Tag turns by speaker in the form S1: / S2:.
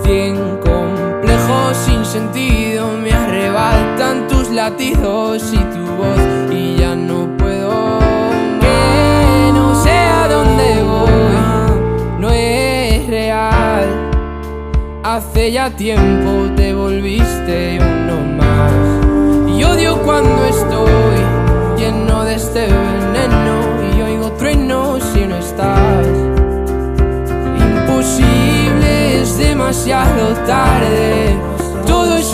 S1: Cien complejos sin sentido me arrebatan tus latidos y tu voz, y ya no puedo que no sé a dónde voy, no es real. Hace ya tiempo te volviste uno más, y odio cuando estoy lleno de este veneno y oigo truenos si no estás. Imposible, es demasiado tarde, todo es